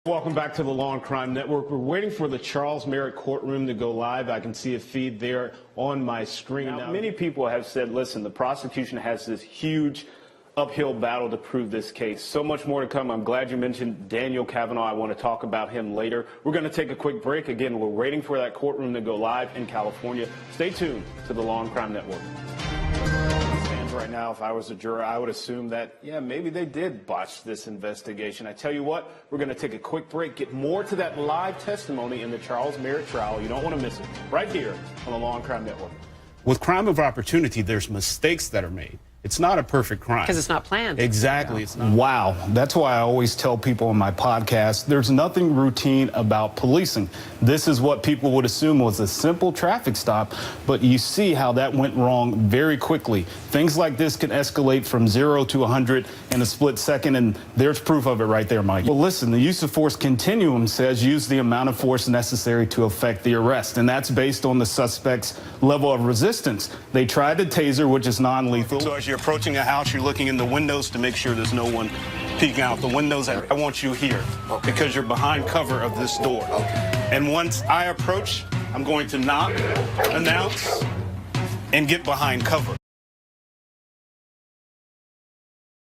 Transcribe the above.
Welcome back to the Law and Crime Network. We're waiting for the Charles Merritt courtroom to go live. I can see a feed there on my screen now. Many people have said, listen, the prosecution has this huge uphill battle to prove this case. So much more to come. I'm glad you mentioned Daniel Kavanaugh. I want to talk about him later. We're going to take a quick break. Again, we're waiting for that courtroom to go live in California. Stay tuned to the Law and Crime Network. Right now, if I was a juror, I would assume that, yeah, maybe they did botch this investigation. I tell you what, we're going to take a quick break, get more to that live testimony in the Charles Merritt trial. You don't want to miss it. Right here on the Law and Crime Network. With crime of opportunity, there's mistakes that are made. It's not a perfect crime. Because it's not planned. Exactly. It's not. Wow. That's why I always tell people on my podcast, there's nothing routine about policing. This is what people would assume was a simple traffic stop, but you see how that went wrong very quickly. Things like this can escalate from 0 to 100 in a split second, and there's proof of it right there, Mike. Well, listen, the use of force continuum says use the amount of force necessary to effect the arrest, and that's based on the suspect's level of resistance. They tried the taser, which is non-lethal. So as you're approaching a house, you're looking in the windows to make sure there's no one peeking out the windows. I want you here because you're behind cover of this door. And once I approach, I'm going to knock, announce, and get behind cover.